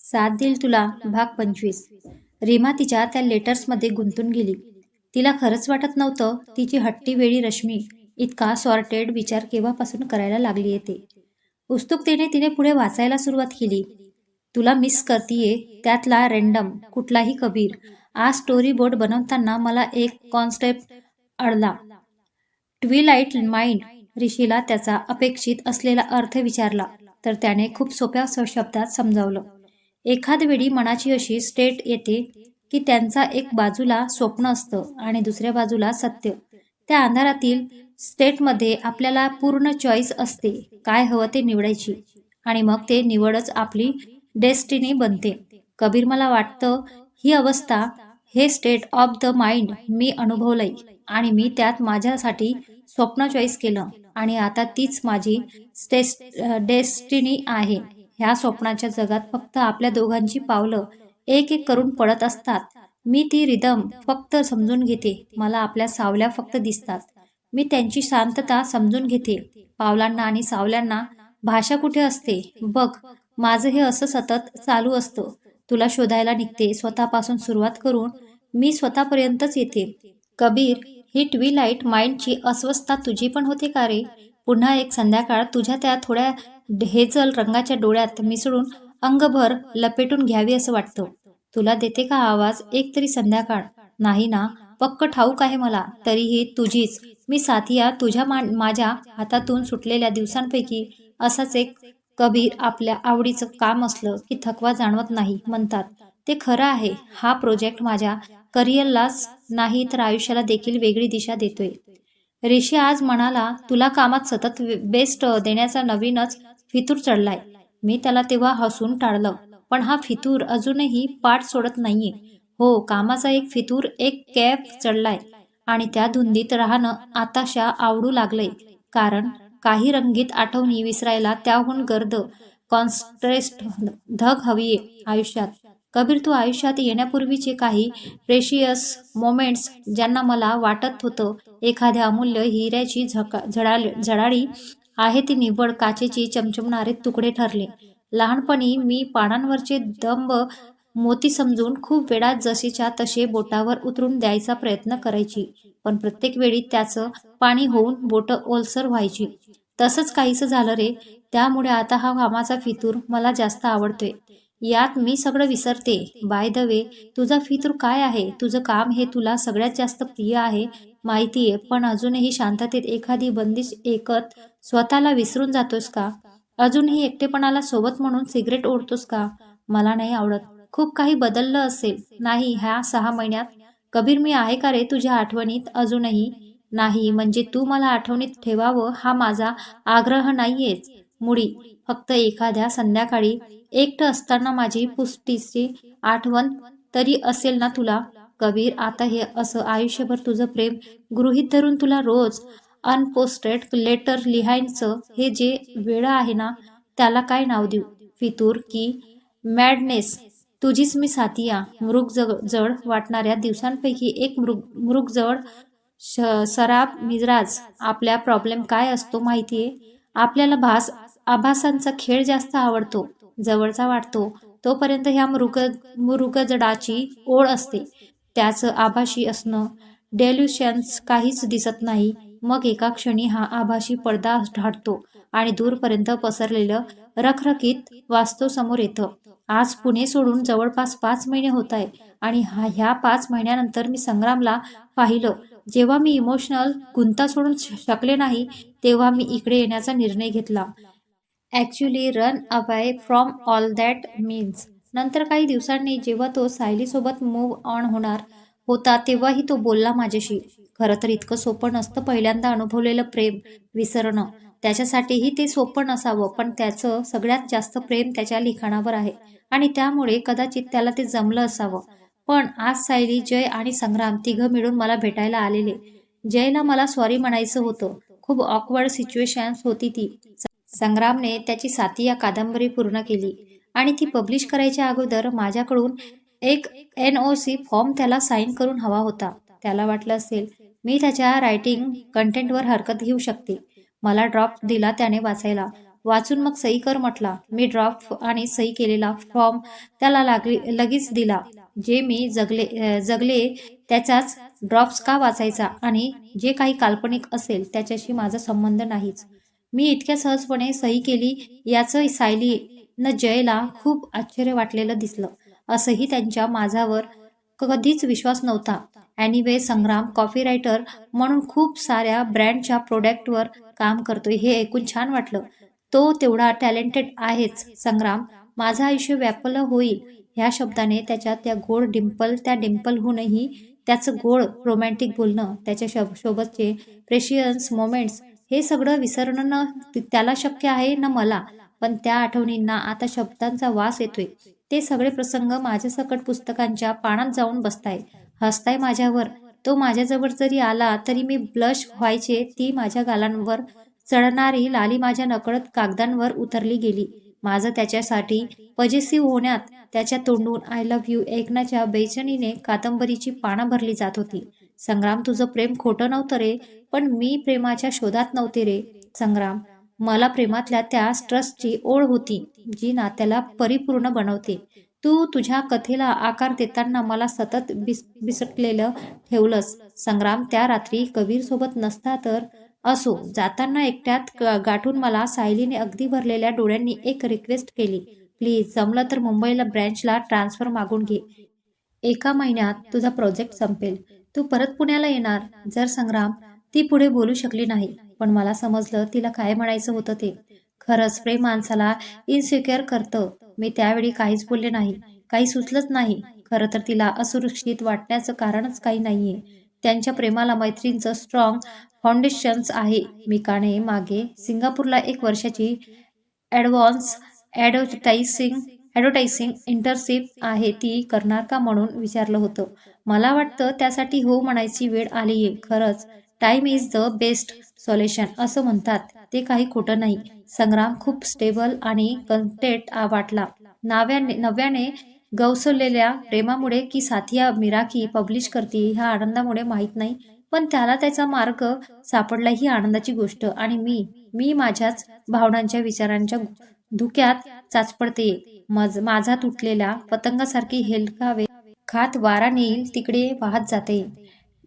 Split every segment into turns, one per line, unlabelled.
साथ देईल तुला भाग 25. रीमा तिच्या त्या लेटर्समध्ये गुंतून गेली. तिला खरंच वाटत नव्हतं तिची हट्टी वेळी रश्मी इतका सॉर्टेड विचार केव्हापासून करायला लागली येते. उत्सुकतेने तिने पुढे वाचायला सुरुवात केली. तुला मिस करतीये त्यातला रेंडम कुठलाही कबीर. आज स्टोरी बोर्ड बनवताना मला एक कॉन्सेप्ट अडला. Twilight mind. ऋषीला त्याचा अपेक्षित असलेला अर्थ विचारला तर त्याने खूप सोप्या शब्दात समजावलं. एखाद वेळी मनाची अशी स्टेट येते की त्यांचा एक बाजूला स्वप्न असतं आणि दुसऱ्या बाजूला सत्य. त्या अंधारातील स्टेटमध्ये आपल्याला पूर्ण चॉईस असते काय हवं ते निवडायची आणि मग ते निवडच आपली डेस्टिनी बनते. कबीर, मला वाटतं ही अवस्था, हे स्टेट ऑफ द माइंड मी अनुभवलंय आणि मी त्यात माझ्यासाठी स्वप्न चॉईस केलं आणि आता तीच माझी डेस्टिनी आहे. ह्या स्वप्नाच्या जगात फक्त आपल्या दोघांची पावलं एक एक करून पडत असतात. मी ती रिदम फक्त समजून घेते. मला आपल्या सावल्या फक्त दिसतात. मी त्यांची शांतता समजून घेते. पावलांना आणि सावल्यांना भाषा कुठे असते बघ. माझं हे असं सतत चालू असतं. तुला शोधायला निघते स्वतःपासून सुरुवात करून मी स्वतःपर्यंतच येते. कबीर, ही ट्विलाइट माइंडची अस्वस्थता तुझी पण होते का रे? पुन्हा एक संध्याकाळ तुझ्या त्या थोड्या हेजल रंगाच्या डोळ्यात मिसळून अंगभर लपेटून घ्यावी असं वाटतं. तुला देते का आवाज एक तरी संध्याकाळ? नाही ना? पक्क ठाऊक आहे मला. तरीही तुझीच मी साथिया, तुझ्या माझ्या हातातून सुटलेल्या दिवसांपैकी असाच एक. कबीर, आपल्या आवडीचं काम असलं की थकवा जाणवत नाही म्हणतात ते खरं आहे. हा प्रोजेक्ट माझ्या करिअरलाच नाही तर आयुष्याला देखील वेगळी दिशा देतोय. ऋषी आज म्हणाला तुला कामात सतत बेस्ट देण्याचा नवीनच फितूर चढलाय. मी त्याला तेव्हा हसून टाळलं. पण हा फितूर अजूनही पाठ सोडत नाहीये. हो, कामाचा एक फितूर, एक कॅप चढलाय आणि त्या धुंदीत राहणं आताशा आवडू लागलंय. कारण काही रंगीत आठवणी विसरायला त्याहून गर्द कॉन्ट्रास्ट धग हवीये आयुष्यात. कबीर, तू आयुष्यात येण्यापूर्वीचे काही प्रेशियस मोमेंट्स ज्यांना मला वाटत होतं एखाद्या अमूल्य हिऱ्याची झडाळी आहे ती निव्वळ काचेची चमचमणारे तुकडे ठरले. लहानपणी मी पानांवरचे दंभ मोती समजून खूप वेळा जसेच्या तसे बोटावर उतरून द्यायचा प्रयत्न करायची. पण प्रत्येक वेळी त्याचं पाणी होऊन बोटं ओलसर व्हायची. तसंच काहीसं झालं रे. त्यामुळे आता हा कामाचा फितूर मला जास्त आवडतोय. यात मी सगळं विसरते. बाय द वे, तुझा फितूर काय आहे? तुझं काम हे तुला सगळ्यात जास्त प्रिय आहे माहितीये, पण अजूनही शांततेत एखादी बंदिश ऐकत स्वतःला विसरून जातोस का? अजूनही एकटेपणाला सोबत म्हणून सिगरेट ओढतोस का? मला नाही आवडत. खूप काही बदललं असेल नाही ह्या 6 महिन्यात? कबीर, मी आहे का रे तुझ्या आठवणीत अजूनही? नाही म्हणजे तू मला आठवणीत ठेवावं हा माझा आग्रह नाहीयेच मुळी. फक्त एखाद्या संध्याकाळी एकटं असताना माझी पुष्टीची आठवण तरी असेल ना तुला? कबीर, आता हे असं आयुष्यभर तुझं प्रेम गृहीत धरून तुला रोज अनपोस्टेड लेटर लिहायचं हे जे वेळ आहे ना, त्याला काय नाव देऊ? फितूर की मॅडनेस? तुझीच मी साथिया. जड वाटणाऱ्या दिवसांपैकी एक मृगजड सराब मिराज. आपल्या प्रॉब्लेम काय असतो माहितीये? आपल्याला आभासांचा खेळ जास्त आवडतो. जवळचा वाटतो तोपर्यंत ह्या मृगजडाची ओढ असते. त्याचं आभाशी असणं, डेल्युशन्स काहीच दिसत नाही. मग एका क्षणी हा आभाशी पडदा ढाळतो आणि दूरपर्यंत पसरलेलं रखरखीत वास्तव समोर येतं. आज पुणे सोडून जवळपास 5 महिने होत आहे आणि ह्या 5 महिन्यानंतर मी संग्रामला पाहिलं. जेव्हा मी इमोशनल गुंता सोडून शकले नाही तेव्हा मी इकडे येण्याचा निर्णय घेतला. Actually run away from all that means. नंतर काही दिवसांनी जेव्हा तो सायलीसोबत मूव्ह ऑन होणार होता तेव्हाही तो बोलला माझ्याशी. खरं तर इतकं सोपं नसतं पहिल्यांदा अनुभवलेलं प्रेम विसरणं. त्याच्यासाठीही ते सोपं नसावं, पण त्याचं सगळ्यात जास्त प्रेम त्याच्या लिखाणावर आहे आणि त्यामुळे कदाचित त्याला ते जमलं असावं. पण आज सायली, जय आणि संग्राम तिघं मिळून मला भेटायला आलेले. जयला मला सॉरी म्हणायचं होतं. खूप ऑकवर्ड सिच्युएशन्स होती ती. संग्रामने त्याची साथी या कादंबरी पूर्ण केली आणि ती पब्लिश करायच्या अगोदर माझ्याकडून एक NOC फॉर्म त्याला साईन करून हवा होता. त्याला वाटलं असेल मी त्याच्या रायटिंग कंटेंटवर हरकत घेऊ शकते. मला ड्रॉप दिला त्याने वाचायला. वाचून मग सही कर म्हटला. मी ड्रॉप आणि सही केलेला फॉर्म त्याला लगेच दिला. जे मी जगले त्याचाच ड्रॉप्स का वाचायचा आणि जे काही काल्पनिक असेल त्याच्याशी माझा संबंध नाहीच. मी इतक्या सहजपणे सही केली याचं सायली न जयला खूप आश्चर्य वाटलेलं दिसलं. असंही त्यांच्या माझ्यावर कधीच विश्वास नव्हता. एनिवे संग्राम कॉपीरायटर म्हणून खूप साऱ्या ब्रँडच्या प्रोडक्टवर काम करतोय हे ऐकून छान वाटलं. तो तेवढा टॅलेंटेड आहेच. संग्राम, माझं आयुष्य व्यापलं होईल ह्या शब्दाने त्याच्या त्या डिम्पलहूनही त्याचं गोड रोमॅन्टिक बोलणं, त्याच्या सोबतचे प्रेशियस मोमेंट्स हे सगळं विसरणं न त्याला शक्य आहे न मला. पण त्या आठवणींना आता शब्दांचा वास येतोय. ते सगळे प्रसंग माझ्यासकट पुस्तकांच्या पानात जाऊन बसताय, हसताय माझ्यावर. तो माझ्याजवळ जरी आला तरी मी ब्लश व्हायचे. ती माझ्या गालांवर चढणारी लाली माझ्या नकळत कागदांवर उतरली गेली. माझं त्याच्यासाठी पजेसिव्ह होण्यात, त्याच्या तोंडून आय लव्ह यू ऐकण्याच्या बेचैनीने कादंबरीची पानं भरली जात होती. संग्राम, तुझं प्रेम खोटं नव्हतं रे, पण मी प्रेमाच्या शोधात नव्हते रे. संग्राम, मला प्रेमातल्या त्या ट्रस्टची ओढ होती जी नात्याला परिपूर्ण बनवते. तू तुझ्या कथेला आकार देताना मला सतत बिसटलेलं ठेवलंस. संग्राम, त्या रात्री कबीर सोबत नसता तर असो. जाताना एकट्यात गाठून मला सायलीने अगदी भरलेल्या डोळ्यांनी एक रिक्वेस्ट केली. प्लीज, जमलं तर मुंबईला ब्रँचला ट्रान्सफर मागून घे. 1 महिन्यात तुझा प्रोजेक्ट संपेल. तू परत पुण्याला येणार. जर संग्राम, ती पुढे बोलू शकली नाही, पण मला समजलं तिला काय म्हणायचं होतं ते. खरंच प्रेम माणसाला इन्सिक्युअर करतं. मी त्यावेळी काहीच बोलले नाही, काही सुचलंच नाही. खरं तर तिला असुरक्षित वाटण्याचं कारणच काही नाहीये. त्यांच्या प्रेमाला मैत्रीचं स्ट्रॉंग फाउंडेशन्स आहे. मिकाने मागे सिंगापूरला 1 वर्षाची ॲडव्हान्स ॲडव्हर्टायझिंग इंटर्नशिप आहे ती करणार का म्हणून विचारलं होतं. मला वाटतं त्यासाठी हो म्हणायची वेळ आलीये. खरंच time is the best solution असं म्हणतात, ते काही खोटं नाही. संग्राम खूप स्टेबल आणि कंटेंट वाटला. नव्याने गवसलेल्या प्रेमामुळे की साथिया मिराकी पब्लिश करते ह्या आनंदामुळे माहीत नाही, पण त्याला त्याचा मार्ग सापडला ही आनंदाची गोष्ट. आणि मी माझ्याच भावनांच्या विचारांच्या धुक्यात चाचपडते. माझा तुटलेल्या पतंगासारखी हेलकावे खात वारा नेईल तिकडे वाहत जाते.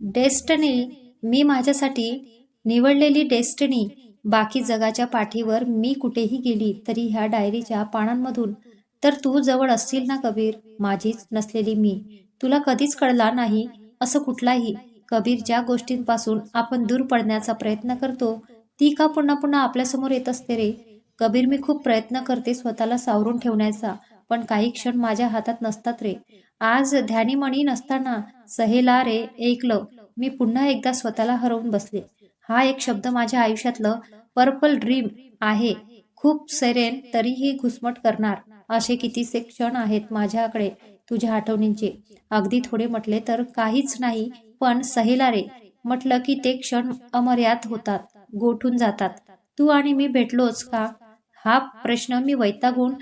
डेस्टिनी, मी माझ्यासाठी निवडलेली डेस्टिनी. बाकी जगाच्या पाठीवर मी कुठेही गेली तरी ह्या डायरीच्या पानांमधून तर तू जवळ असशील ना कबीर. माझीच नसलेली मी तुला कधीच कळला नाही असं कुठलाही. कबीर, ज्या गोष्टींपासून आपण दूर पडण्याचा प्रयत्न करतो ती का पुन्हा पुन्हा आपल्यासमोर येत असते रे. कबीर, मी खूप प्रयत्न करते स्वतःला सावरून ठेवण्याचा, पण काही क्षण माझ्या हातात नसतात रे. आज ध्यानीमणी नसताना सहेला रे ऐकलं. मी पुन्हा एकदा स्वतःला हरवून बसले. हा एक शब्द माझ्या आयुष्यातलं पर्पल ड्रीम आहे. खूप सेरेन तरीही घुसमट करणार असे कितीसे क्षण आहेत माझ्याकडे तुझ्या आठवणींचे. अगदी थोडे म्हटले तर काहीच नाही, पण सहेला रे म्हटलं की ते क्षण अमर्याद होतात, गोठून जातात. तू आणि मी भेटलोच का हा प्रश्न मी वैतागून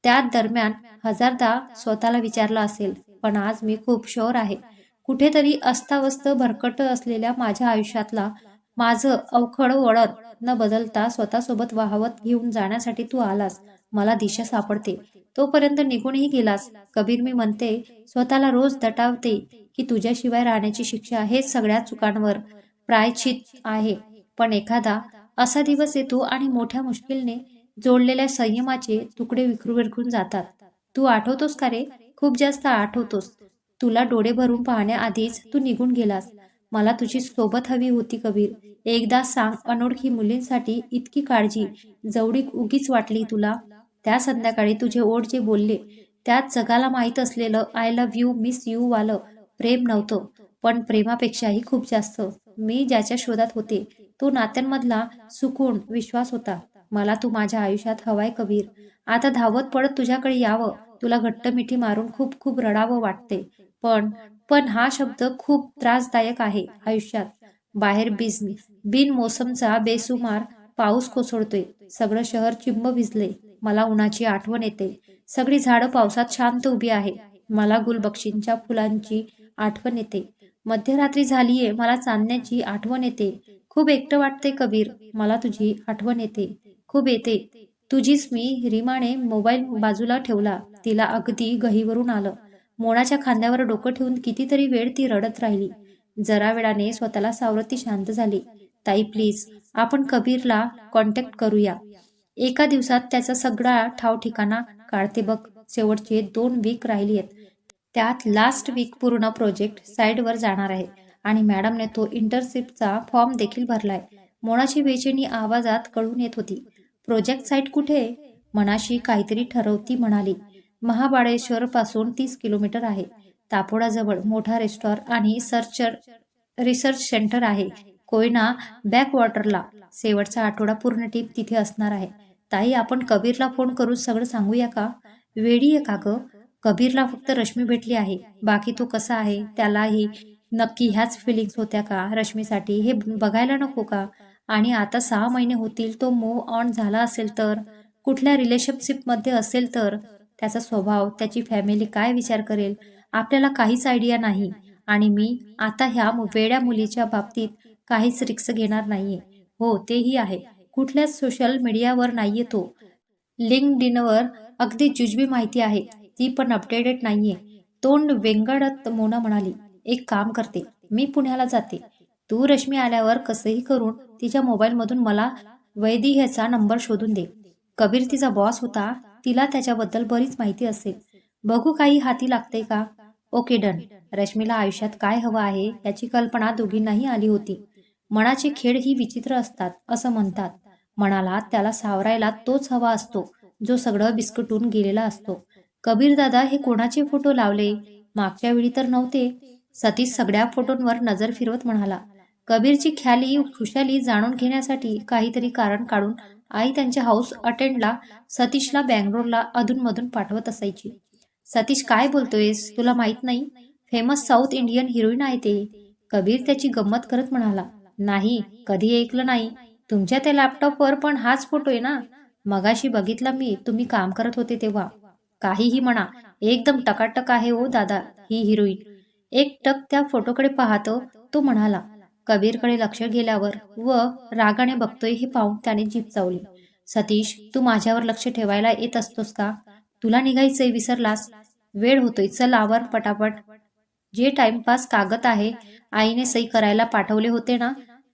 त्या दरम्यान 1000दा स्वतःला विचारला असेल. पण आज मी खूप शुअर आहे, कुठेतरी अस्ताव्यस्त भरकट असलेल्या माझ्या आयुष्यातला माझं अवखळ वळण न बदलता स्वतःसोबत वाहवत घेऊन जाण्यासाठी तू आलास. मला दिशा सापडते. तोपर्यंत निघूनही गेलास. कबीर, मी म्हणते, स्वतःला रोज दटावते की तुझ्याशिवाय राहण्याची शिक्षा हेच सगळ्या चुकांवर प्रायश्चित आहे. पण एखादा असा दिवस येतो आणि मोठ्या मुश्किलने जोडलेल्या संयमाचे तुकडे विखरून जातात. तू आठवतोस का रे? खूप जास्त आठवतोस. तुला डोळे भरून पाहण्याआधीच तू निघून गेलास. मला तुझी सोबत हवी होती कबीर. एकदा सांग, अनोळखी मुलींसाठी इतकी काळजी जवळी उगीच वाटली तुला? त्या संध्याकाळी तुझे ओठ जे बोलले त्यात जगाला माहीत असलेलं I love you miss you वालं प्रेम नव्हतं, पण प्रेमापेक्षाही खूप जास्त मी ज्याच्या शोधात होते तो नात्यांमधला सुकून विश्वास होता. मला तू माझ्या आयुष्यात हवाय कबीर. आता धावत पडत तुझ्याकडे यावं, तुला घट्ट मिठी मारून खूप खूप रडावं वाटते. पण पण हा शब्द खूप त्रासदायक आहे आयुष्यात. बाहेर बिनमोसमचा बेसुमार पाऊस कोसळतोय. सगळं शहर चिंब भिजले. मला उन्हाची आठवण येते. सगळी झाडं पावसात शांत उभी आहे. मला गुलबक्षींच्या फुलांची आठवण येते. मध्यरात्री झालीये, मला चांदण्याची आठवण येते. खूप एकटं वाटते कबीर. मला तुझी आठवण येते, खूप येते. तुझीच मी. रीमाने मोबाईल बाजूला ठेवला. तिला अगदी गहीवरून आलं. मोनाच्या खांद्यावर डोकं ठेवून कितीतरी वेळ ती रडत राहिली. जरा वेळाने स्वतःला सावरत ती शांत झाली. ताई प्लीज, आपण कबीरला कॉन्टॅक्ट करूया. एका दिवसात त्याचा सगळा ठाव ठिकाणा काढते बघ. शेवटचे 2 वीक राहिली आहेत. त्यात लास्ट वीक पूर्ण प्रोजेक्ट साईडवर जाणार आहे आणि मॅडमने तो इंटर्नशिपचा फॉर्म देखील भरलाय. मोनाची बेचैनी आवाजात कळून येत होती. प्रोजेक्ट साईट कुठे? मनाशी काहीतरी ठरवती म्हणाली. महाबळेश्वर पासून 30 किलोमीटर आहे. तापोडाजवळ मोठा रेस्टॉरंट आणि रिसर्च सेंटर आहे. कोयना बॅकवॉटरला. शेवटचा आठवडा पूर्ण टीम तिथे असणार आहे. ताई, आपण कबीरला फोन करून सगळं सांगूया का? वेडी आहे का ग? कबीरला फक्त रश्मी भेटली आहे. बाकी तो कसा आहे? त्यालाही नक्की ह्याच फिलिंग्स होत्या का रश्मीसाठी, हे बघायला नको का? आणि आता 6 महिने होतील, तो मूव्ह ऑन झाला असेल तर, कुठल्या रिलेशनशिपमध्ये असेल तर, त्याचा स्वभाव, त्याची फॅमिली काय विचार करेल, आपल्याला काहीच आयडिया नाही. आणि मी आता ह्या वेड्या मुलीच्या बाबतीत काहीच रिस्क घेणार नाहीये. हो, तेही आहे. कुठल्याच सोशल मीडियावर नाहीये तो. लिंक्डइनवर अगदी जुजबी माहिती आहे, ती पण अपडेटेड नाहीये. तोंड वेंगडत मोना म्हणाली. एक काम करते, मी पुण्याला जाते. तू रश्मी आल्यावर कसंही करून तिच्या मोबाईलमधून मला वैदेहीचा नंबर शोधून दे. कबीर तिचा बॉस होता, तिला त्याच्याबद्दल बरीच माहिती असेल. बघू काही हाती लागते का? Okay done. रश्मीला आयुष्यात काय हवं आहे याची कल्पना दोघींनाही आली होती. मनाचे खेळ ही विचित्र असतात असं म्हणतात. मनाला त्याला सावरायला तोच हवा असतो जो सगळं बिस्कटून गेलेला असतो. कबीर दादा, हे कोणाचे फोटो लावले? मागच्या वेळी तर नव्हते. सतीश सगळ्या फोटोंवर नजर फिरवत म्हणाला. कबीरची ख्याली खुशाली जाणून घेण्यासाठी काहीतरी कारण काढून आई त्यांच्या हाऊस अटेंडला सतीशला बँगलोरला अधूनमधून पाठवत असायची. सतीश, काय बोलतोयस? तुला माहित नाही? फेमस साऊथ इंडियन हिरोईन आहे ते. कबीर त्याची गंमत करत म्हणाला. नाही, कधी ऐकलं नाही. तुमच्या त्या लॅपटॉपवर पण हाच फोटो आहे ना? मगाशी बघितला मी, तुम्ही काम करत होते तेव्हा. काहीही म्हणा, एकदम टकाटक आहे ओ दादा ही हिरोईन. एक टक त्या फोटोकडे पाहतो तो म्हणाला. कबीरकडे लक्ष गेल्यावर व रागाने बघतोय हे पाहून त्याने जीभ चावली. सतीश, तू माझ्यावर लक्ष ठेवायला येत असतोस का? तुला निघायचंय, विसरलास? वेळ होतोय, चल आवर पटापट. जे टाइमपास कागद आहे आईने सही करायला पाठवले होते ना,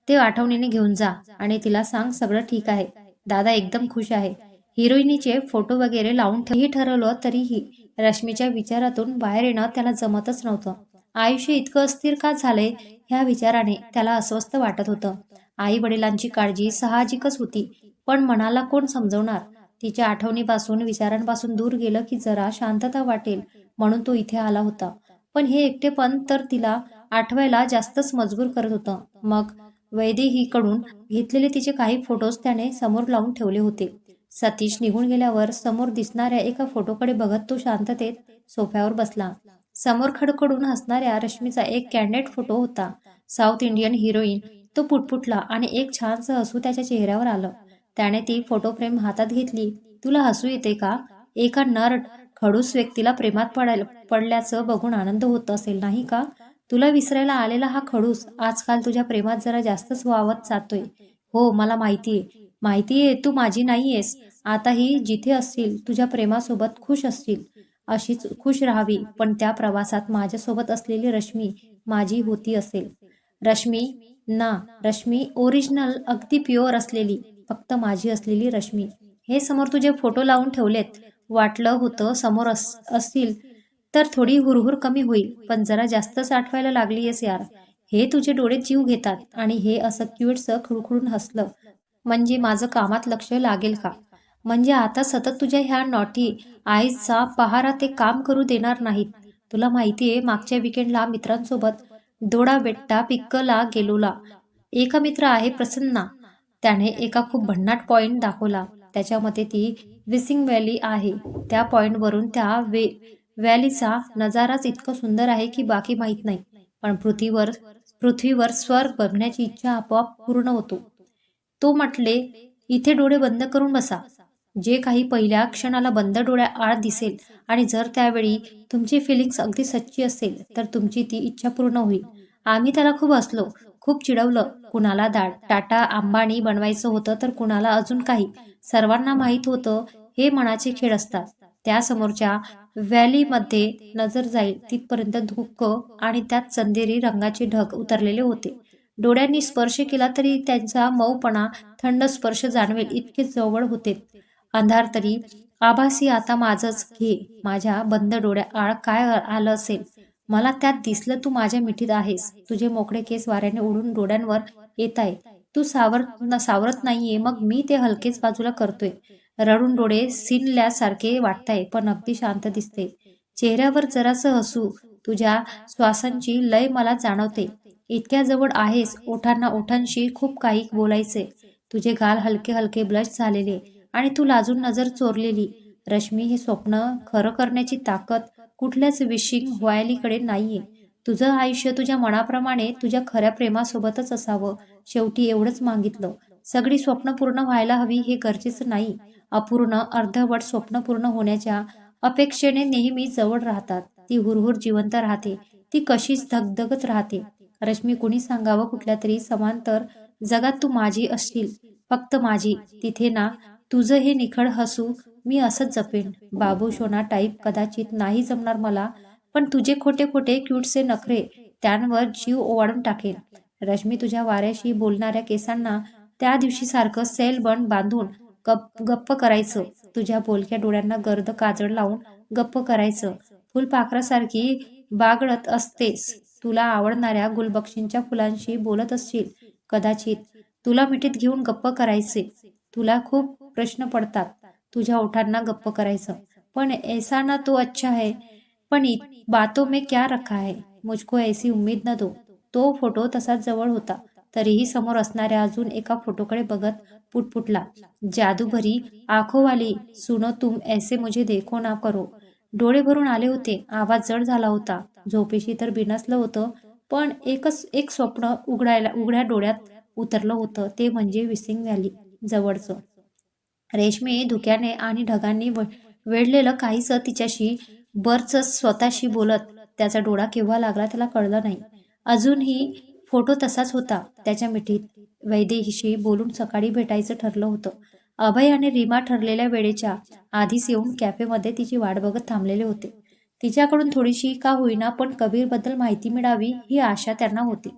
ते आठवणीने घेऊन जा आणि तिला सांग सगळं ठीक आहे. दादा एकदम खुश आहे. हिरोईनीचे फोटो वगैरे लावून ठरवलं तरीही रश्मीच्या विचारातून बाहेर येणं त्याला जमतच नव्हतं. आयुष्य इतकं अस्थिर का झालंय ह्या विचाराने त्याला अस्वस्थ वाटत होतं. आई वडिलांची काळजी साहजिकच होती, पण मनाला कोण समजवणार? तिच्या आठवणीपासून विचारांपासून दूर गेलं की जरा शांतता वाटेल म्हणून तो इथे आला होता. पण हे एकटेपण तर तिला आठवायला जास्तच मजबूर करत होतं. मग वैदेहीकडून घेतलेले तिचे काही फोटोज त्याने समोर लावून ठेवले होते. सतीश निघून गेल्यावर समोर दिसणाऱ्या एका फोटोकडे बघत तो शांततेत सोफ्यावर बसला. समोर खडखडून हसणाऱ्या रश्मीचा एक कॅन्डेड फोटो होता. South Indian heroine. तो पुटपुटला आणि एक छानसं हसू त्याच्या चेहऱ्यावर आलं. त्याने ती फोटो फ्रेम हातात घेतली. तुला हसू येते का? एका नर्ड खडूस व्यक्तीला प्रेमात पडल्याचं बघून आनंद होत असेल नाही का? तुला विसरायला आलेला हा खडूस आजकाल तुझ्या प्रेमात जरा जास्तच वावत जातोय. हो, मला माहितीये तू माझी नाहीयेस. आताही जिथे असशील तुझ्या प्रेमासोबत खुश असशील. अशीच खुश राहावी. पण त्या प्रवासात माझ्यासोबत असलेली रश्मी माझी होती असेल. रश्मी ना, रश्मी ओरिजिनल, अगदी प्युअर असलेली, फक्त माझी असलेली रश्मी. हे समोर तुझे फोटो लावून ठेवलेत. वाटलं होतं समोर असतील तर थोडी हुरहुर कमी होईल, पण जरा जास्तच आठवायला लागलीयस यार. हे तुझे डोळे जीव घेतात आणि हे असं क्यूटसं खुळखुळून हसलं म्हणजे माझं कामात लक्ष लागेल का? म्हणजे आता सतत तुझ्या ह्या नॉटी आईजचा पहारा ते काम करू देणार नाहीत. तुला माहितीये, मागच्या विकेंडला मित्रांसोबत दोडाबेट्टा पिक्कला गेलोला. एका मित्र आहे प्रसन्ना, त्याने एका खूप भन्नाट पॉइंट दाखवला. त्याच्या मते ती विसिंग व्हॅली आहे. त्या पॉइंटवरून त्या व्हॅलीचा नजाराच इतका सुंदर आहे की बाकी माहीत नाही. पण पृथ्वीवर स्वर्ग बघण्याची इच्छा आपोआप पूर्ण होतो. तो म्हटले, इथे डोळे बंद करून बसा. जे काही पहिल्या क्षणाला बंद डोळ्या आड दिसेल आणि जर त्यावेळी तुमची फिलिंग्स अगदी सच्ची असेल तर तुमची ती इच्छा पूर्ण होईल. आम्ही त्याला खूप हसलो. खूप चिडवलं. कुणाला टाटा अंबानी बनवायचं होतं तर कुणाला अजून काही. सर्वांना माहीत होतं हे मनाचे खेळ असतात. त्या समोरच्या व्हॅलीमध्ये नजर जाईल तिथपर्यंत धुक्क आणि त्यात चंदेरी रंगाचे ढग उतरलेले होते. डोळ्यांनी स्पर्श केला तरी त्यांचा मऊपणा, थंड स्पर्श जाणवेल इतके जवळ होते. अंधार तरी आभासी आता माझंच घे. माझ्या बंद डोळ्या आळ काय आलं असेल. मला त्यात दिसलं तू माझ्या मिठीत आहेस. तुझे मोकळे केस वाऱ्याने उडून डोळ्यांवर येत आहे. तू सावरत नाहीये, मग मी ते हलकेच बाजूला करतोय. रडून डोळे सिनल्यासारखे वाटताय, पण अगदी शांत दिसते. चेहऱ्यावर जरासं हसू, तुझ्या श्वासांची लय मला जाणवते. इतक्या जवळ आहेस, ओठांना ओठांशी खूप काही बोलायचे. तुझे गाल हलके हलके ब्लश झालेले आणि तू लाजून नजर चोरलेली. रश्मी, हे स्वप्न खरं करण्याची ताकद कुठल्याच विशिंग व्हायलीकडे नाहीये. तुझं आयुष्य तुझ्या मनाप्रमाणे तुझ्या खऱ्या प्रेमासोबतच असावं. शेवटी एवढंच मागितलं. सगळी स्वप्न पूर्ण व्हायला हवी हे गरजेचं नाही. अपूर्ण, अर्धवट स्वप्न पूर्ण होण्याच्या अपेक्षेने नेहमी जवळ राहतात. ती हुरहुर जिवंत राहते. ती कशीच धगधगत राहते. रश्मी, कुणी सांगावं कुठल्या तरी समांतर जगात तू माझी असशील, फक्त माझी. तिथे ना तुझं हे निखळ हसू मी असंच जपेन. बाबू शोना टाईप कदाचित नाही जमणार मला, पण तुझे खोटे खोटे क्यूटचे नखरे, त्यांवर जीव ओवाळून टाकेन. रश्मी, तुझ्या वाऱ्याशी बोलणाऱ्या केसांना त्या दिवशी सारखं सेल बंड बांधून गप्प करायचं. तुझ्या बोलक्या डोळ्यांना गर्द काजळ लावून गप्प करायचं. फुलपाखरासारखी बागडत असतेस. तुला आवडणाऱ्या गुलबक्षींच्या फुलांशी बोलत असशील. कदाचित तुला मिठीत घेऊन गप्प करायचे. तुला खूप प्रश्न पडतात. तुझ्या ओठांना गप्प करायचं. पण ऐसा ना तो अच्छा है, पण बातों में क्या रखा है. मुझको ऐसी उम्मीद न दो. तो फोटो तसाच जवळ होता. तरीही समोर असणाऱ्या अजून एका फोटोकडे बघत पुटपुटला. जादू भरी आंखों वाली, सुनो तुम ऐसे मुझे देखो ना करो. डोळे भरून आले होते. आवाज जड झाला होता. झोपेशी तर बिनसलं होतं, पण एक स्वप्न उघड्या डोळ्यात उतरलं होतं. ते म्हणजे विसिंग व्हॅली जवळचं. रेशमी धुक्याने आणि ढगांनी वेढलेलं काहीसं तिच्याशी बरच स्वतःशी बोलत. त्याचा डोळा केव्हा लागला त्याला कळलं नाही. अजूनही फोटो तसाच होता त्याच्या मिठीत. वैदेहीशी बोलून सकाळी भेटायचं ठरलं होतं. अभय आणि रीमा ठरलेल्या वेळेच्या आधीच येऊन कॅफेमध्ये तिची वाट बघत थांबलेले होते. तिच्याकडून थोडीशी का होईना पण कबीरबद्दल माहिती मिळावी ही आशा त्यांना होती.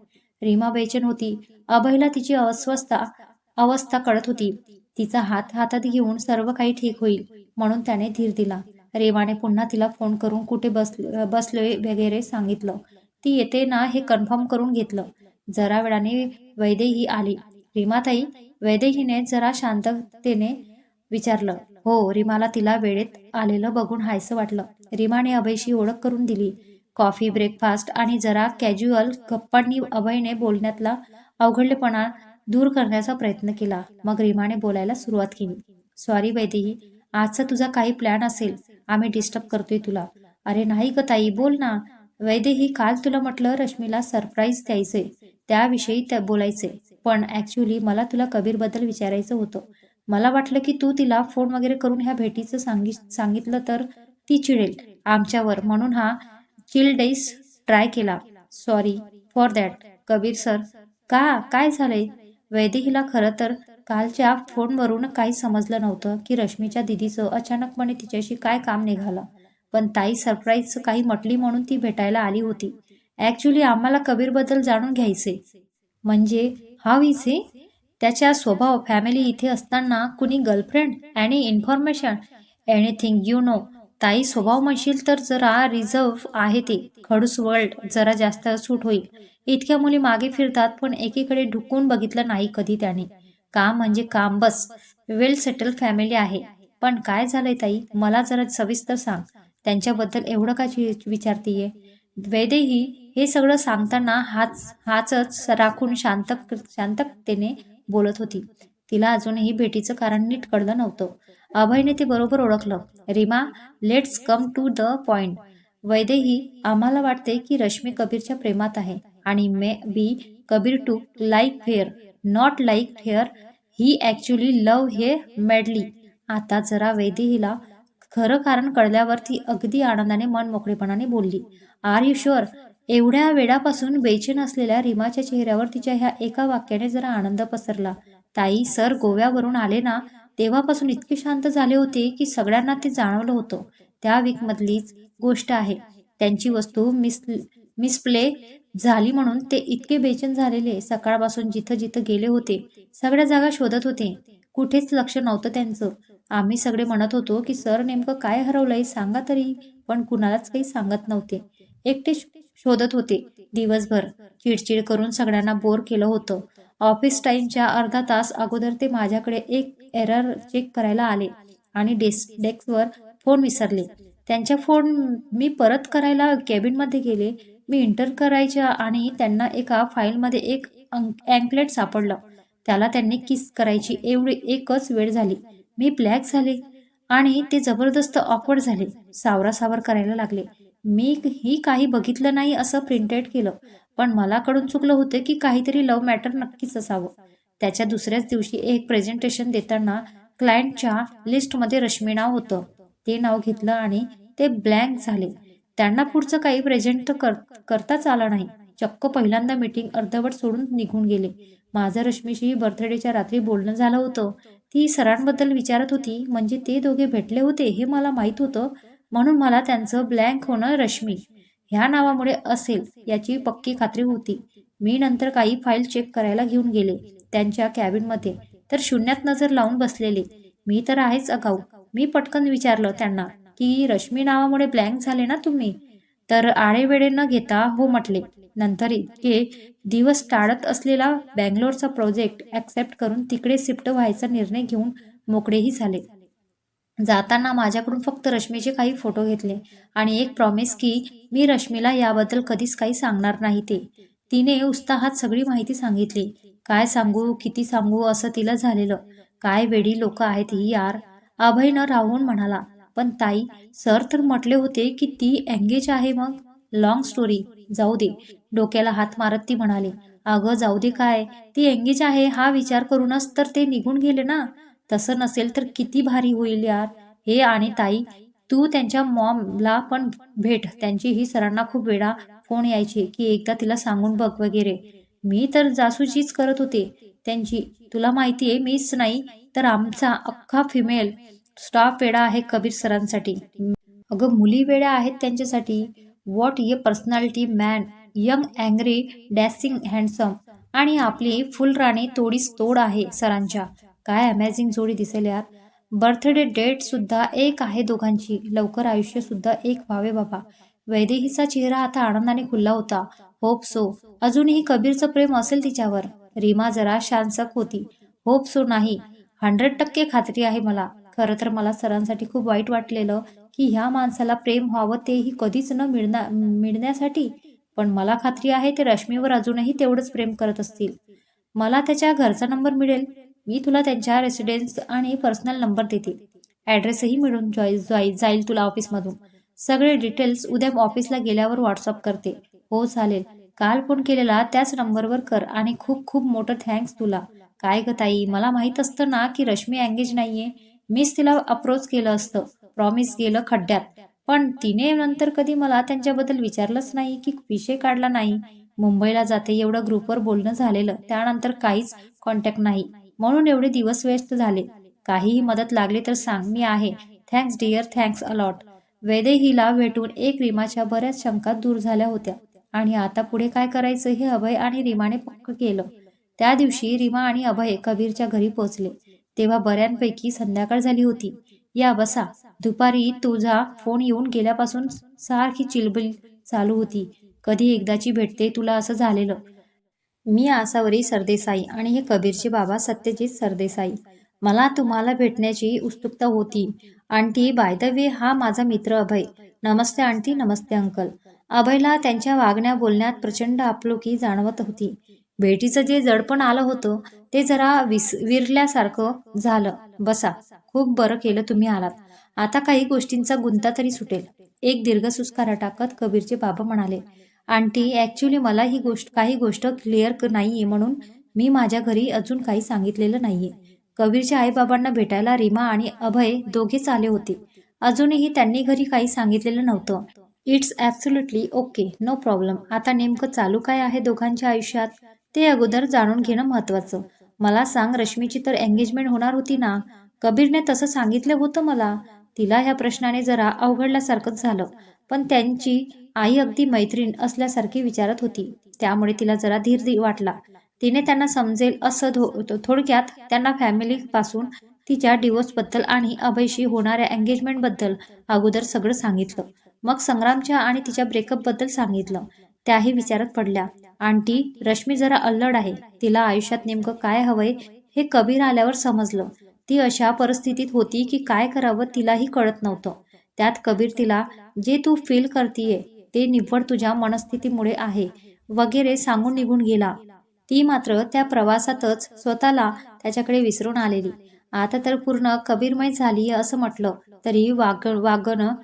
रीमा बेचैन होती. अभयला तिची अवस्था कळत होती. तिचा हात हातात घेऊन सर्व काही ठीक होईल म्हणून त्याने धीर दिला. रीमाने पुन्हा तिला फोन करून कुठे बसलोय वगैरे सांगितलं. ती येते ना हे कन्फर्म करून घेतलं. जरा वेळाने वैदेही आली. रीमाताई, वैदेहीने जरा शांततेने विचारलं. हो. रीमाला तिला वेळेत आलेलं बघून हायसं वाटलं. रीमाने अभयशी ओळख करून दिली. कॉफी, ब्रेकफास्ट आणि जरा कॅज्युअल गप्पांनी अभयने बोलण्यातला अवघडलेपणा दूर करण्याचा प्रयत्न केला. मग रीमाने बोलायला सुरुवात केली. सॉरी वैदेही, आजचा तुझा काही प्लॅन असेल. आम्ही डिस्टर्ब करतोय तुला. अरे नाही ग ताई, बोल ना. वैदेही, काल तुला म्हटलं रश्मीला सरप्राईज द्यायचंय, त्याविषयी बोलायचंय. पण ऍक्च्युली मला तुला कबीरबद्दल विचारायचं होतं. मला वाटलं की तू तिला फोन वगैरे करून ह्या भेटीचं सांगितलं तर ती चिडेल आमच्यावर, म्हणून हा चिल डेज ट्राय केला. Sorry for that. Kabir sir, का काय झालंय? वैदेहीला खरं तर कालच्या फोनवरून काही समजलं नव्हतं की रश्मीच्या दिदीचं अचानकपणे तिच्याशी काय काम निघालं. पण ताई सरप्राईजचं काही म्हटली म्हणून ती भेटायला आली होती. ऍक्च्युली आम्हाला कबीरबद्दल जाणून घ्यायचे. म्हणजे हाव इज हे? त्याच्या स्वभाव, फॅमिली इथे असताना कुणी girlfriend, any information, anything you know? ताई, स्वभाव म्हणशील तर जरा रिझर्व आहे ते. खडूस वर्ल्ड जरा जास्त सूट होईल. इतक्या मुली मागे फिरतात पण एकीकडे ढुकून बघितलं नाही कधी त्याने. काम म्हणजे काम बस. वेल सेटल फॅमिली आहे. पण काय झालंय ताई, मला जरा सविस्तर सांग. त्यांच्याबद्दल एवढं का विचारतीये? वैदेही हे सगळं सांगताना हाचच राखून शांततेने बोलत होती. तिला अजूनही भेटीचं कारण नीट कळलं नव्हतं. अभयने ते बरोबर ओळखलं. Reema, let's come to the point. Vaidehi, आम्हाला वाटते की रश्मी कबीरच्या प्रेमात आहे आणि maybe Kabir too like her, not like her. He actually love her madly. आता जरा वैदेहीला खरं कारण कळल्यावर ती अगदी आनंदाने मन मोकळेपणाने बोलली, आर यू शुअर? एवढ्या वेळापासून बेचैन असलेल्या रीमाच्या चेहऱ्यावर तिच्या ह्या एका वाक्याने जरा आनंद पसरला. ताई, सर गोव्यावरून आले ना, तेव्हापासून इतके शांत झाले होते की सगळ्यांना ते जाणवलं होतं. त्या वीकमधलीच गोष्ट आहे. त्यांची वस्तू मिसप्ले झाली म्हणून ते इतके बेचैन झालेले. सकाळपासून जिथं जिथं गेले होते सगळ्या जागा शोधत होते. कुठेच लक्ष नव्हतं त्यांचं. आम्ही सगळे म्हणत होतो की सर नेमकं काय हरवलंय सांगा तरी, पण कुणालाच काही सांगत नव्हते. एकटे शोधत होते दिवसभर. चिडचिड करून सगळ्यांना बोर केलं होतं. ऑफिस टाइमच्या अर्धा तास अगोदर ते माझ्याकडे एक एरर चेक करायला आले आणि डेस्कवर फोन विसरले. त्यांच्या फोन मी परत करायला कॅबिनमध्ये गेले. मी इंटर करायच्या आणि त्यांना एका फाईलमध्ये एक अँकलेट सापडलं. त्याला त्यांनी किस करायची एवढी एकच वेळ झाली. मी ब्लॅक झाले आणि ते जबरदस्त ऑकवर्ड झाले. सावरासावर करायला लागले. मी ही काही बघितलं नाही असं प्रिंटेड केलं, पण मला कडून चुकलं होतं की काहीतरी लव्ह मॅटर नक्कीच असावं. त्याच्या दुसऱ्याच दिवशी एक प्रेझेंटेशन देताना क्लायंटच्या लिस्टमध्ये रश्मी नाव होतं. ते नाव घेतलं आणि ते ब्लँक झाले. त्यांना पुढचं काही प्रेझेंट करताच आलं नाही. चक्क पहिल्यांदा मीटिंग अर्धवट सोडून निघून गेले. माझं रश्मीशी बर्थडेच्या रात्री बोलणं झालं होतं. ती सरांबद्दल विचारत होती. म्हणजे ते दोघे भेटले होते हे मला माहीत होतं, म्हणून मला त्यांचं ब्लँक होणं रश्मी ह्या नावामुळे असेल याची पक्की खात्री होती. मी नंतर काही फाईल चेक करायला घेऊन गेले त्यांच्या कॅबिनमध्ये, तर शून्यात नजर लावून बसलेले. मी तर आहेच आगाऊ. मी पटकन विचारलं त्यांना की रश्मी नावामुळे ब्लँक झाले ना तुम्ही? तर आळेवेळे न घेता हो म्हटले. नंतर इतके दिवस टाळत असलेला बँगलोरचा प्रोजेक्ट ॲक्सेप्ट करून तिकडे शिफ्ट व्हायचा निर्णय घेऊन मोकळेही झाले. जाताना माझ्याकडून फक्त रश्मीचे काही फोटो घेतले आणि एक प्रॉमिस की मी रश्मीला याबद्दल कधीच काही सांगणार नाही ते. तिने उत्साहात सगळी माहिती सांगितली. काय सांगू, किती सांगू असं तिला झालेलं. काय वेडी लोक आहेत ही यार, अभय न राहून म्हणाला. पण ताई, सर तर म्हटले होते की ती एंगेज आहे. मग लॉंग स्टोरी, जाऊ दे. डोक्याला हात मारत ती म्हणाली, अगं जाऊ दे काय, ती एंगेज आहे हा विचार करूनच तर ते निघून गेले ना. तसं नसेल तर किती भारी होईल यार हे. आणि ताई, तू त्यांच्या मॉमला पण भेट. त्यांची ही सरांना खूप वेळा फोन यायचे की एकदा तिला सांगून बघ वगैरे. मी तर जासूचीच करत होते त्यांची. तुला माहितीये, मीच नाही तर आमचा अख्खा फिमेल स्टाफ वेडा आहे कबीर सरांसाठी. अगं मुली वेड्या आहेत त्यांच्यासाठी. What a personality man, young, angry, dashing, handsome. आणि आपली फुलराणी तोडीस तोड आहे सरांच्या. काय अमेझिंग जोडी दिसेल यार. बर्थडे डेट सुद्धा एक आहे दोघांची. लवकर आयुष्य सुद्धा एक व्हावे बाबा. वैदेहीचा चेहरा आता आनंदाने खुलला होता. Hope so. अजूनही कबीरचं प्रेम असेल तिच्यावर. रीमा जरा शांसक होती. होप सो नाही, 100% खात्री आहे मला. खरं तर मला सरांसाठी खूप वाईट वाटलेलं की ह्या माणसाला प्रेम व्हावं, तेही कधीच न मिळण्यासाठी. पण मला खात्री आहे ते रश्मीवर अजूनही तेवढंच प्रेम करत असतील. मला त्याच्या घरचा नंबर मिळेल. मी तुला त्यांच्या रेसिडेन्स आणि पर्सनल नंबर देते. ॲड्रेसही मिळून जाईल तुला ऑफिसमधून. सगळे डिटेल्स उद्या ऑफिसला गेल्यावर व्हॉट्सअप करते. हो चालेल. काल फोन केलेला त्याच नंबरवर कर. आणि खूप खूप मोठं थँक्स तुला. काय ग ताई, मला माहीत असतं ना की रश्मी एंगेज नाहीये. मीच तिला अप्रोच केलं असतं. प्रॉमिस गेलं खड्ड्यात. पण तिने नंतर कधी मला त्यांच्याबद्दल विचारलंच नाही की विषय काढला नाही. मुंबईला जाते एवढं ग्रुपवर बोलणं झालेलं, त्यानंतर काहीच कॉन्टॅक्ट नाही. म्हणून एवढे दिवस वेस्ट झाले. काहीही मदत लागली तर सांग, मी आहे. Thanks dear, thanks a lot. वैदेहीला भेटून एक रीमाच्या बऱ्याच शंका दूर झाल्या होत्या. आणि आता पुढे काय करायचं हे अभय आणि रीमाने पक्क केलं. त्या दिवशी रीमा आणि अभय कबीरच्या घरी पोहोचले तेव्हा बऱ्यापैकी संध्याकाळ झाली होती. या बसा. दुपारी तुझा फोन येऊन गेल्यापासून सारखी चिलबिल चालू होती. कधी एकदाची भेटते तुला असं झालेलं. मी आसावरी सरदेसाई आणि हे कबीरचे बाबा सत्यजित सरदेसाई. मला तुम्हाला भेटण्याची उत्सुकता होती. आंटी, बाय द वे, हा माझा मित्र अभय. नमस्ते आंटी. नमस्ते अंकल. अभयला त्यांच्या वागण्या बोलण्यात प्रचंड आपुलकी जाणवत होती. भेटीचं जे जडपण आलं होतं ते जरा विरल्यासारखं झालं. बसा. खूप बरं केलं तुम्ही आलात. आता काही गोष्टींचा गुंता तरी सुटेल. एक दीर्घ सुस्कारा टाकत कबीरचे बाबा म्हणाले, आंटी, ॲक्च्युली मला ही काही गोष्ट क्लिअर नाहीये, म्हणून मी माझ्या घरी अजून काही सांगितलेलं नाहीये. कबीरच्या आईबाबांना भेटायला रीमा आणि अभय दोघेच आले होते. अजूनही त्यांनी घरी काही सांगितलेलं नव्हतं. It's absolutely okay, no problem. आता नेमकं चालू काय आहे दोघांच्या आयुष्यात ते अगोदर जाणून घेणं महत्त्वाचं. मला सांग, रश्मीची तर एंगेजमेंट होणार होती ना? कबीरने तसं सांगितलं होतं मला. तिला ह्या प्रश्नाने जरा अवघडल्यासारखंच झालं. पण त्यांची आई अगदी मैत्रीण असल्यासारखी विचारत होती. त्यामुळे तिला जरा धीर वाटला. तिने त्यांना समजेल असं थोडक्यात त्यांना फॅमिलीपासून तिच्या डिवोर्सबद्दल आणि अभयशी होणाऱ्या एंगेजमेंटबद्दल अगोदर सगळं सांगितलं. मग संग्रामच्या आणि तिच्या ब्रेकअपबद्दल सांगितलं. त्याही विचारात पडल्या. आंटी, रश्मी जरा अल्लड आहे. तिला आयुष्यात नेमकं काय हवंय हे कबीर आल्यावर समजलं. ती अशा परिस्थितीत होती की काय करावं तिलाही कळत नव्हतं. त्यात कबीर तिला जे तू फील करतीये ते निव्वळ तुझ्या मनस्थितीमुळे आहे वगैरे सांगून निघून गेला. ती मात्र त्या प्रवासातच स्वतःला त्याच्याकडे विसरून आलेली. आता तर पूर्ण कबीरमय झाली असं म्हटलं तरी वागणं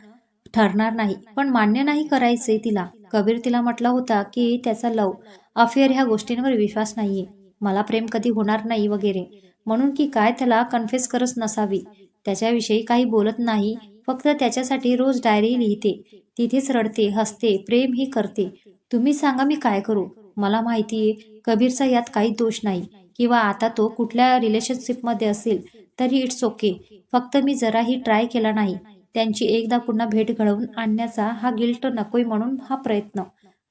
ठरणार नाही. पण मान्य नाही करायचंय तिला. कबीर तिला म्हटला होता की त्याचा लव अफेअर ह्या गोष्टींवर विश्वास नाहीये. मला प्रेम कधी होणार नाही वगैरे. म्हणून की काय त्याला कन्फेस करत नसावी. त्याच्याविषयी काही बोलत नाही. फक्त त्याच्यासाठी रोज डायरी लिहिते. तिथेच रडते, हसते, प्रेमही करते. तुम्ही सांगा मी काय करू? मला माहितीये कबीरचा यात काही दोष नाही. किंवा आता तो कुठल्या रिलेशनशिपमध्ये असेल तरी इट्स ओके. फक्त मी जराही ट्राय केला नाही. त्यांची एकदा पुन्हा भेट घडवून आणण्याचा हा गिल्ट नकोय म्हणून हा प्रयत्न.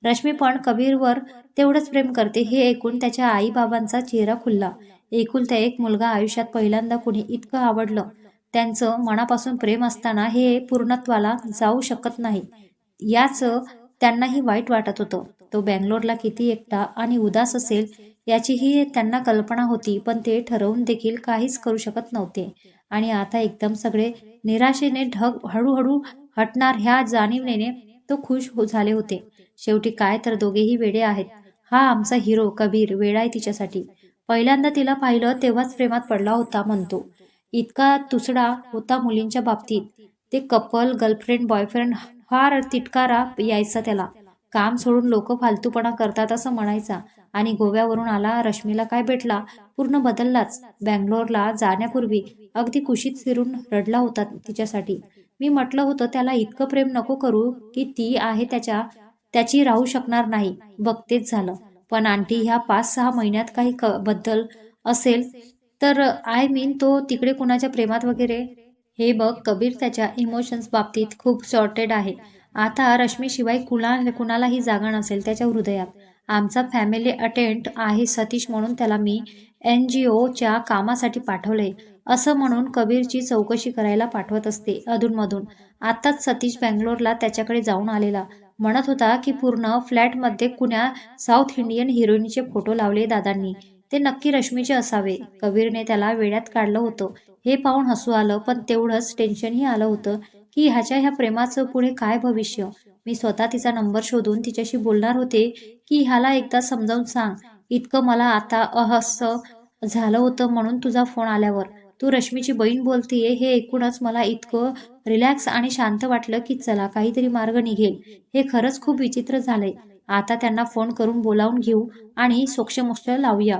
रश्मी पण कबीरवर तेवढंच प्रेम करते हे ऐकून त्याच्या आई-बाबांचा चेहरा खुलला. एकुलता एक मुलगा आयुष्यात पहिल्यांदा कुणी इतकं आवडलं. त्यांचं मनापासून प्रेम असताना हे पूर्णत्वाला जाऊ शकत नाही. याचं त्यांनाही वाईट वाटत होतं. तो बँगलोरला किती एकटा आणि उदास असेल याचीही त्यांना कल्पना होती. पण ते ठरवून देखील काहीच करू शकत नव्हते. आणि आता एकदम सगळे निराशेने ढग हळूहळू हटणार ह्या जाणीवेने तो खुश झाले होते. शेवटी काय तर दोघेही वेडे आहेत. हा आमचा हिरो कबीर वेडा आहे तिच्यासाठी. पहिल्यांदा तिला पाहिलं तेव्हाच प्रेमात पडला होता म्हणतो. इतका तुसडा होता मुलींच्या बाबतीत. ते कपल, गर्लफ्रेंड, बॉयफ्रेंड फार तिटकारा यायचा त्याला. काम सोडून लोक फालतूपणा करतात असं म्हणायचा. आणि गोव्यावरून आला, रश्मीला काय भेटला, पूर्ण बदललाच. बँगलोरला जाण्यापूर्वी अगदी कुशीत फिरून रडला होता तिच्यासाठी. मी म्हटलं होतं त्याला इतकं प्रेम नको करू की ती आहे त्याची राहू शकणार नाही. बघ तेच झालं. पण आंटी, ह्या 5-6 महिन्यात काही बद्दल असेल तर आय मीन तो तिकडे कुणाच्या प्रेमात वगैरे. हे बघ कबीर त्याच्या इमोशन्स बाबतीत खूप सॉर्टेड आहे. आता रश्मीशिवाय कुणालाही जागा नसेल त्याच्या हृदयात. आमचा फॅमिली अटेंट आहे सतीश म्हणून त्याला मी NGOच्या कामासाठी पाठवलंय असं म्हणून कबीरची चौकशी करायला पाठवत असते अधूनमधून. आत्ताच सतीश बँगलोरला त्याच्याकडे जाऊन आलेला. म्हणत होता की पूर्ण फ्लॅटमध्ये कुण्या साऊथ इंडियन हिरोईनचे फोटो लावले दादांनी. ते नक्की रश्मीचे असावे. कबीरने त्याला वेड्यात काढलं होतं. हे पाहून हसू आलं. पण तेवढंच टेन्शनही आलं होतं की ह्या प्रेमाचं पुढे काय भविष्य. मी स्वतः तिचा नंबर शोधून तिच्याशी बोलणार होते की ह्याला एकदा समजावून सांग. इतकं मला आता असं झालं होतं म्हणून तुझा फोन आल्यावर. तू रश्मीची बहीण बोलतीये हे ऐकूनच मला इतकं रिलॅक्स आणि शांत वाटलं की चला काहीतरी मार्ग निघेल. हे खरंच खूप विचित्र झालंय. आता त्यांना फोन करून बोलावून घेऊ आणि सोक्षमोक्ष लावूया.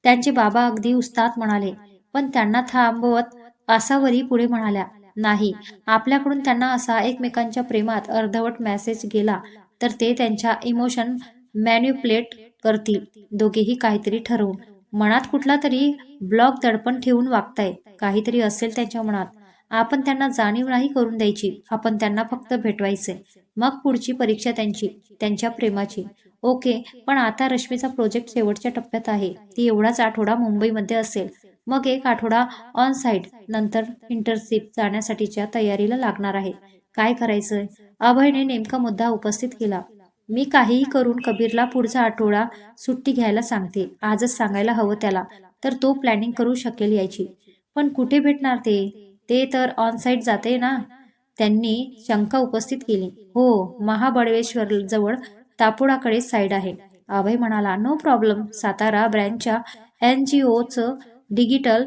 त्यांचे बाबा अगदी उत्साहात म्हणाले. पण त्यांना थांबवत आसावरी पुढे म्हणाल्या, नाही, आपल्याकडून त्यांना असा एकमेकांच्या प्रेमात अर्धवट मेसेज गेला तर ते त्यांच्या इमोशन मॅन्युप्युलेट करतील. दोघेही काहीतरी ठरवून. मनात कुठला तरी ब्लॉक दडपण ठेवून वागताय. काहीतरी असेल त्यांच्या मनात. आपण त्यांना जाणीव नाही करून द्यायची. आपण त्यांना फक्त भेटवायचे. मग पुढची परीक्षा त्यांच्या प्रेमाची. ओके, पण आता रश्मीचा प्रोजेक्ट शेवटच्या टप्प्यात आहे. ती एवढाच आठवडा मुंबईमध्ये असेल. मग 1 आठवडा ऑन साइट. नंतर इंटर्नशिप जाण्यासाठीच्या तयारीला लागणार आहे. काय करायचंय? अभयने नेमका मुद्दा उपस्थित केला. मी काहीही करून कबीरला पुढचा आठवडा सुट्टी घ्यायला सांगते. आजच सांगायला हवं त्याला. तर तो प्लॅनिंग करू शकेल यायची. पण कुठे भेटणार ते? ते तर ऑन साइट जाते ना? त्यांनी शंका उपस्थित केली. हो, महाबळेश्वर जवळ तापोडाकडे साईड आहे. अभय म्हणाला, नो प्रॉब्लेम. सातारा ब्रँचच्या NGOचं डिजिटल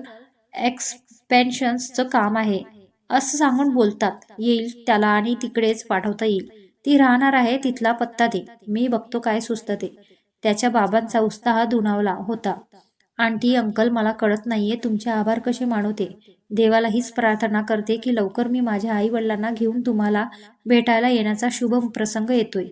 एक्सपेन्शन्सचं काम आहे असं सांगून बोलतात येईल त्याला आणि तिकडेच पाठवता येईल. ती राहणार आहे तिथला पत्ता दे. मी बघतो काय सुचतं ते. त्याच्या बाबांचा उत्साह दुणावला होता. आंटी अंकल, मला कळत नाहीये तुमचे आभार कसे मानवते. देवाला हीच प्रार्थना करते की लवकर मी माझ्या आई वडिलांना घेऊन तुम्हाला भेटायला येण्याचा शुभ प्रसंग येतोय.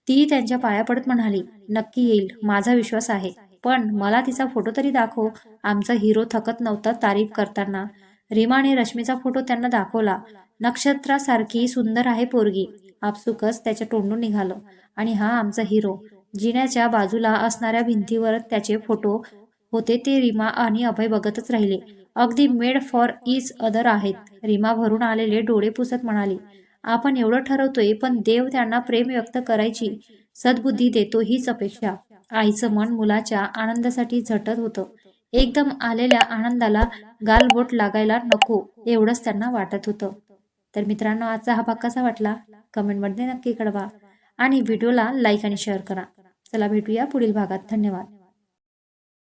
ती त्यांच्या पाया पडत म्हणाली, नक्की येईल, माझा विश्वास आहे. पण मला तिचा फोटो तरी दाखव. आमचा हिरो थकत नव्हता तारीफ करताना. रीमाने रश्मीचा फोटो त्यांना दाखवला. नक्षत्रासारखी सुंदर आहे पोरगी. आपसुकच त्याच्या तोंडून निघालं, आणि हा आमचा हिरो. जिन्याच्या बाजूला असणाऱ्या भिंतीवर त्याचे फोटो होते ते रीमा आणि अभय बघतच राहिले. अगदी मेड फॉर इच अदर आहेत. रीमा भरून आलेले डोळे पुसत म्हणाली, आपण एवढं ठरवतोय पण देव त्यांना प्रेम व्यक्त करायची सद्बुद्धी देतो हीच अपेक्षा. आईचं मन मुलाच्या आनंदासाठी झटत होतं. एकदम आलेल्या आनंदाला गालबोट लागायला नको एवढंच त्यांना वाटत होतं. तर मित्रांनो, आजचा हा भाग कसा वाटला कमेंटमध्ये नक्की कळवा आणि व्हिडिओला लाईक आणि शेअर करा. चला भेटूया पुढील भागात. धन्यवाद.